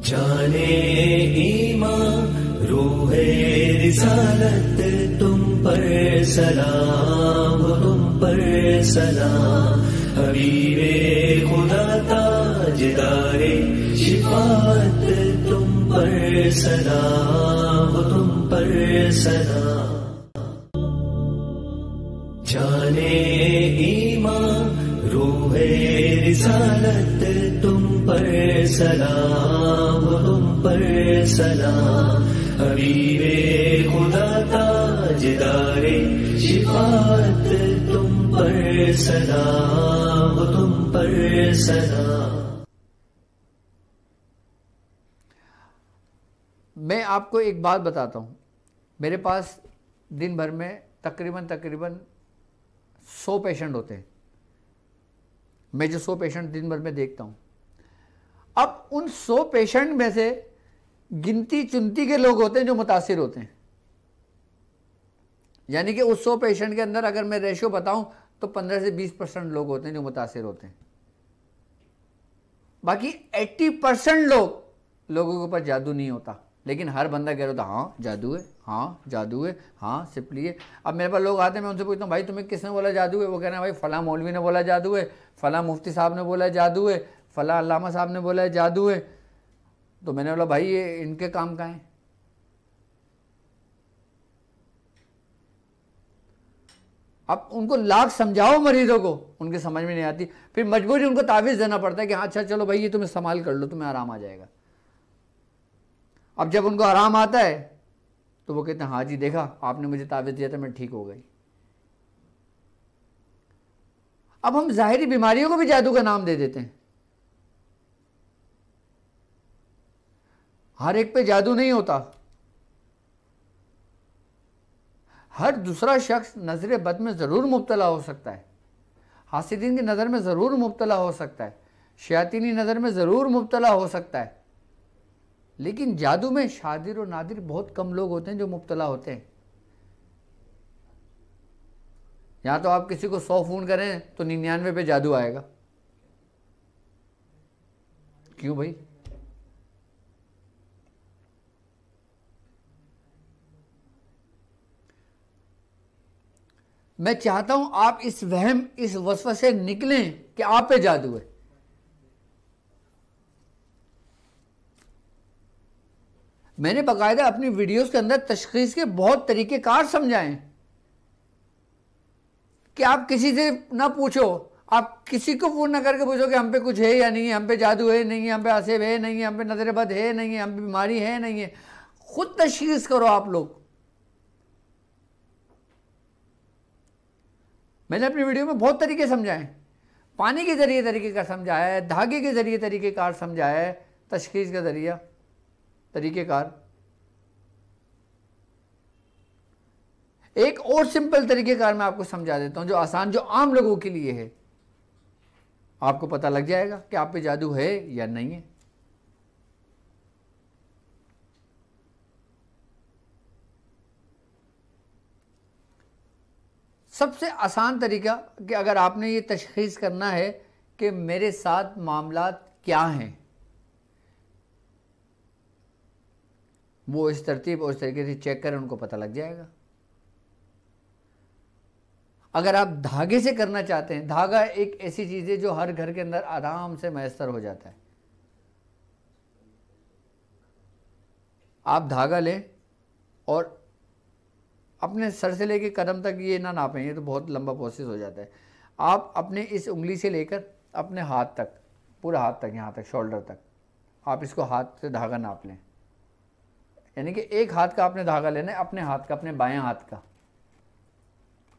जाने ईमान रूहे रिसालत तुम पर सलाम, तुम पर सलाम। हबीबे खुदा ताजदारे शिफात तुम पर सलाम, तुम पर सलाम। जाने ईमान रूहे रिसालत तुम पर सलाम, तुम पर सलाम। हबीबे खुदा ताजदारे शिफात तुम पर सलाम, तुम पर सलाम। मैं आपको एक बात बताता हूँ, मेरे पास दिन भर में तकरीबन 100 पेशेंट होते हैं। मैं जो 100 पेशेंट दिन भर में देखता हूँ, अब उन 100 पेशेंट में से गिनती चुनती के लोग होते हैं जो मुतासिर होते हैं। यानी कि उस 100 पेशेंट के अंदर अगर मैं रेशियो बताऊं तो 15 से 20% लोग होते हैं जो मुतासिर होते हैं। बाकी 80% लोगों के ऊपर जादू नहीं होता, लेकिन हर बंदा कह रहा होता हाँ जादू है, हाँ जादू है, हाँ सिपली है। अब मेरे पास लोग आते हैं, मैं उनसे पूछता हूँ भाई तुम्हें किसने बोला जादू है? वो कह रहे हैं भाई फला मौलवी ने बोला जादू है, फला मुफ्ती साहब ने बोला जादू है, फला अल्लामा साहब ने बोला जादू है। तो मैंने बोला भाई ये इनके काम का है। अब उनको लाख समझाओ मरीजों को, उनके समझ में नहीं आती, फिर मजबूरी उनको तावीज़ देना पड़ता है कि हाँ अच्छा चलो भाई ये तुम इस्तेमाल कर लो, तुम्हें आराम आ जाएगा। अब जब उनको आराम आता है तो वो कहते हैं हाँ जी देखा आपने मुझे तावीज़ दिया था, मैं ठीक हो गई। अब हम ज़ाहिरी बीमारियों को भी जादू का नाम दे देते हैं। हर एक पे जादू नहीं होता। हर दूसरा शख्स नजर बद में ज़रूर मुब्तला हो सकता है, हासिदीन की नज़र में ज़रूर मुब्तला हो सकता है, शयातीनी नज़र में ज़रूर मुब्तला हो सकता है, लेकिन जादू में शादिर और नादिर बहुत कम लोग होते हैं जो मुब्तला होते हैं। यहाँ तो आप किसी को 100 फ़ोन करें तो 99 पे जादू आएगा। क्यों भाई? मैं चाहता हूं आप इस वहम, इस वसवसे से निकलें कि आप पे जादू है। मैंने बाकायदा अपनी वीडियोस के अंदर तशखीस के बहुत तरीके कार समझाएं कि आप किसी से ना पूछो, आप किसी को फोन ना करके पूछो कि हम पे कुछ है या नहीं है, हम पे जादू है नहीं है, हम पे आसेब है नहीं है, हम पे नजर बद है नहीं है, हम पे बीमारी है नहीं है। खुद तशखीस करो आप लोग। मैंने अपनी वीडियो में बहुत तरीके समझाए, पानी के जरिए तरीक़ेकार समझाया है, धागे के जरिए तरीक़ेकार समझाया है, तशखीस का जरिया तरीक़ेकार। एक और सिंपल तरीक़ेकार मैं आपको समझा देता हूं जो आसान, जो आम लोगों के लिए है। आपको पता लग जाएगा कि आप पे जादू है या नहीं है। सबसे आसान तरीका कि अगर आपने ये तशख़ीस करना है कि मेरे साथ मामलात क्या हैं, वो इस तरतीब और इस तरीके से चेक करें, उनको पता लग जाएगा। अगर आप धागे से करना चाहते हैं, धागा एक ऐसी चीज़ है जो हर घर के अंदर आराम से मैसर हो जाता है। आप धागा लें और अपने सर से लेके कदम तक ये ना नापें, ये तो बहुत लंबा प्रोसेस हो जाता है। आप अपने इस उंगली से लेकर अपने हाथ तक, पूरा हाथ तक, यहाँ तक शोल्डर तक, आप इसको हाथ से धागा नाप लें। यानी कि एक हाथ का आपने धागा लेना है, अपने हाथ का, अपने बायां हाथ का।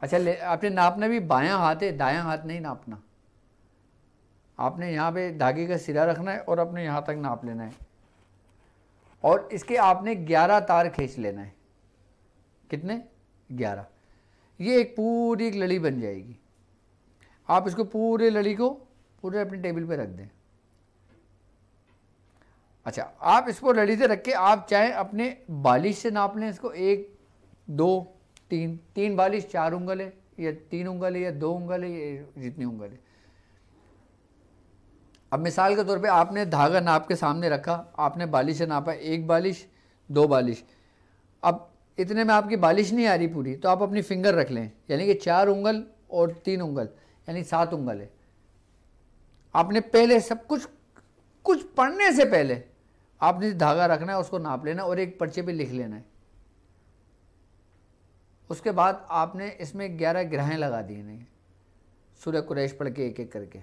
अच्छा आपने नापना भी बायां हाथ है, दायां हाथ नहीं नापना। आपने यहाँ पे धागे का सिरा रखना है और अपने यहाँ तक नाप लेना है, और इसके आपने 11 तार खींच लेना है। कितने? 11। ये एक पूरी एक लड़ी बन जाएगी। आप इसको पूरे लड़ी को पूरे अपने टेबल पे रख दें। अच्छा, आप इसको लड़ी से रख के आप चाहे अपने बालिश से नाप लें इसको, 1 2 3, 3 बालिश 4 उंगल है या 3 उंगल है या 2 उंगल है, ये जितनी उंगल है। अब मिसाल के तौर पे आपने धागा नाप के सामने रखा, आपने बालिश नापा, 1 बालिश 2 बालिश, अब इतने में आपकी बालिश नहीं आ रही पूरी, तो आप अपनी फिंगर रख लें, यानी कि 4 उंगल और 3 उंगल यानी 7 उंगल है। आपने पहले सब कुछ पढ़ने से पहले आपने धागा रखना है, उसको नाप लेना और एक पर्चे पे लिख लेना है। उसके बाद आपने इसमें 11 ग्रहें लगा दी नहीं, सूरह कुरैश पढ़ के एक एक करके।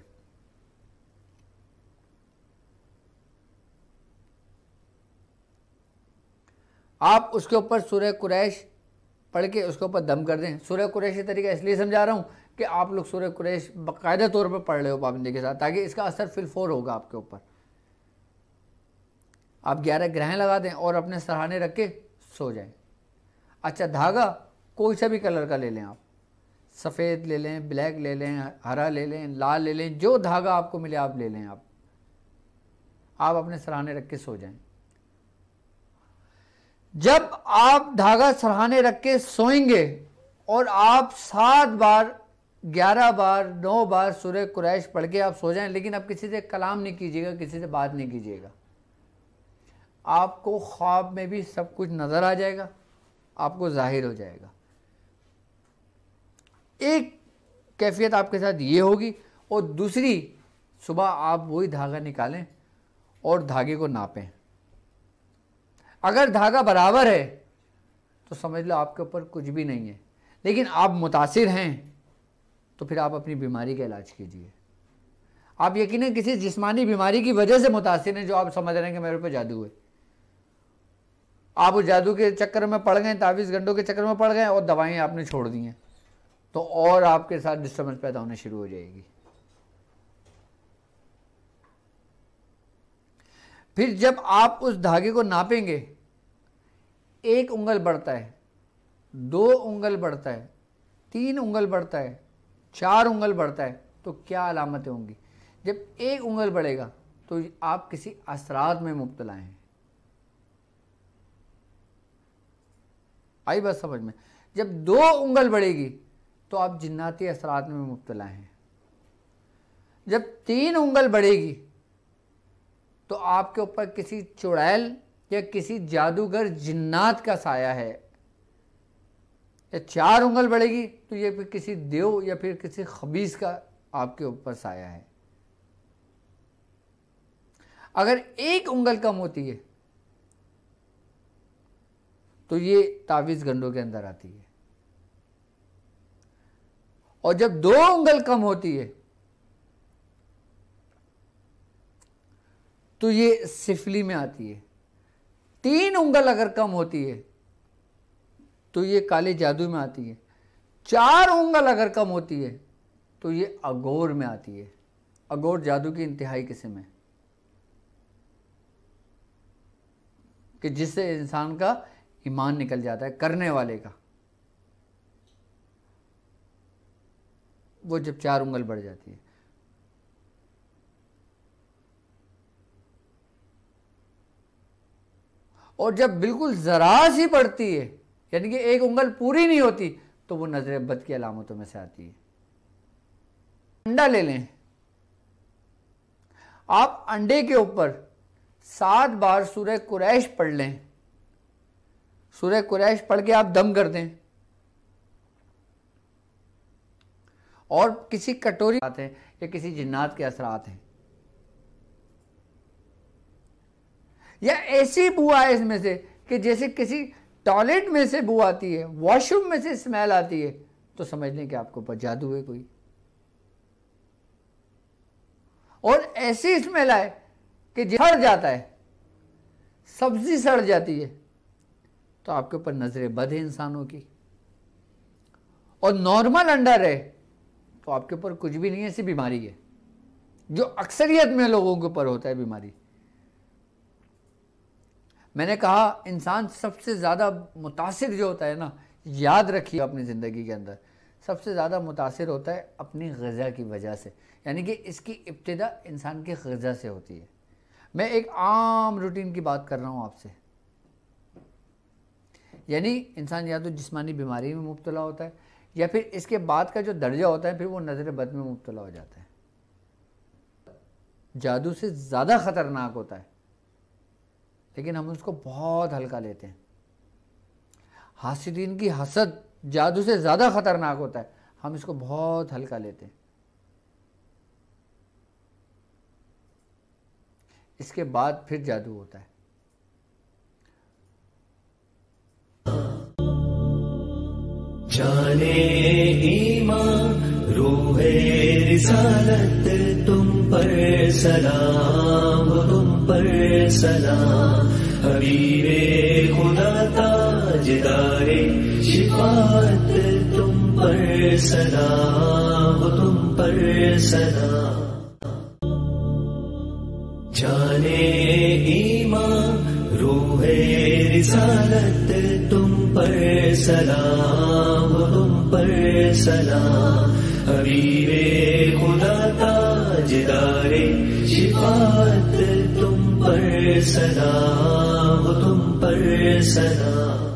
आप उसके ऊपर सूरह कुरैश पढ़ के उसके ऊपर दम कर दें। सूरह कुरैश का तरीका इसलिए समझा रहा हूँ कि आप लोग सूरह कुरैश बाकायदा तौर पर पढ़ रहे हो पाबंदी के साथ, ताकि इसका असर फिल फौर होगा आपके ऊपर। आप 11 ग्रहें लगा दें और अपने सराहने रख के सो जाएं। अच्छा, धागा कोई सा भी कलर का ले लें, आप सफ़ेद ले लें, ब्लैक ले लें, हरा ले लें, लाल ले लें, जो धागा आपको मिले आप ले लें। आप अपने सराहने रख के सो जाएं। जब आप धागा सराहने रख के सोएंगे और आप 7 बार 11 बार 9 बार सूरह कुरैश पढ़ के आप सो जाएं, लेकिन अब किसी से कलाम नहीं कीजिएगा, किसी से बात नहीं कीजिएगा। आपको ख्वाब में भी सब कुछ नज़र आ जाएगा, आपको जाहिर हो जाएगा। एक कैफियत आपके साथ ये होगी, और दूसरी, सुबह आप वही धागा निकालें और धागे को नापें। अगर धागा बराबर है तो समझ लो आपके ऊपर कुछ भी नहीं है, लेकिन आप मुतासिर हैं तो फिर आप अपनी बीमारी का इलाज कीजिए। आप यकीनन किसी जिस्मानी बीमारी की वजह से मुतासिर हैं, जो आप समझ रहे हैं कि मेरे पे जादू है। आप उस जादू के चक्कर में पड़ गए, तावीज़ गंडों के चक्कर में पड़ गए और दवाएं आपने छोड़ दी हैं, तो और आपके साथ डिस्टर्बेंस पैदा होने शुरू हो जाएगी। फिर जब आप उस धागे को नापेंगे, 1 उंगल बढ़ता है, 2 उंगल बढ़ता है, 3 उंगल बढ़ता है, 4 उंगल बढ़ता है, तो क्या अलामतें होंगी? जब 1 उंगल बढ़ेगा तो आप किसी असरात में मुब्तला हैं। आई बात समझ में? जब 2 उंगल बढ़ेगी तो आप जिन्नाती असरात में मुब्तला हैं। जब 3 उंगल बढ़ेगी तो आपके ऊपर किसी चुड़ैल या किसी जादूगर जिन्नात का साया है। या 4 उंगल बढ़ेगी तो ये फिर किसी देव या फिर किसी खबीस का आपके ऊपर साया है। अगर 1 उंगल कम होती है तो ये तावीज़ गंडों के अंदर आती है, और जब 2 उंगल कम होती है तो ये सिफली में आती है। 3 उंगल अगर कम होती है तो ये काले जादू में आती है। 4 उंगल अगर कम होती है तो ये अगोर में आती है। अगोर जादू की इंतहाई किस्म है कि जिससे इंसान का ईमान निकल जाता है, करने वाले का। वो जब 4 उंगल बढ़ जाती है। और जब बिल्कुल ज़रा सी पड़ती है, यानी कि 1 उंगल पूरी नहीं होती, तो वो नजर बद की अलामतों में से आती है। अंडा ले लें, आप अंडे के ऊपर 7 बार सूरह कुरैश पढ़ लें। सूरह कुरैश पढ़ के आप दम कर दें, और किसी कटोरी आते हैं या किसी जिन्नात के असरात हैं, या ऐसी बू आए इसमें से कि जैसे किसी टॉयलेट में से बू आती है, वॉशरूम में से स्मेल आती है, तो समझ लें कि आपके ऊपर जादू है कोई। और ऐसी स्मेल आए कि सड़ जाता है, सब्जी सड़ जाती है, तो आपके ऊपर नजर बद है इंसानों की। और नॉर्मल अंडा रहे तो आपके ऊपर कुछ भी नहीं है, ऐसी बीमारी है जो अक्सरियत में लोगों के ऊपर होता है बीमारी। मैंने कहा इंसान सबसे ज़्यादा मुतासिर जो होता है ना, याद रखिए अपनी ज़िंदगी के अंदर, सबसे ज़्यादा मुतासिर होता है अपनी ग़िज़ा की वजह से, यानी कि इसकी इब्तिदा इंसान की ग़िज़ा से होती है। मैं एक आम रूटीन की बात कर रहा हूँ आपसे, यानी इंसान या तो जिस्मानी बीमारी में मुब्तला होता है, या फिर इसके बाद का जो दर्जा होता है फिर वो नज़र बद में मुब्तला हो जाता है। जादू से ज़्यादा ख़तरनाक होता है, लेकिन हम उसको बहुत हल्का लेते हैं। हासिदीन की हसद जादू से ज़्यादा ख़तरनाक होता है, हम इसको बहुत हल्का लेते हैं। इसके बाद फिर जादू होता है। जाने ईमान रूहे रिसालत तुम पर सलाम, तुम पर सलाम। हबीबे खुदा ताजदारे शिफात तुम पर सलाम, तुम पर सलाम। जाने ईमान रूहे रिसालत तुम पर सलाम, तुम पर सलाम। हबीबे खुदा ताजदारे शिफात तुम पर सलाम, तुम पर सलाम।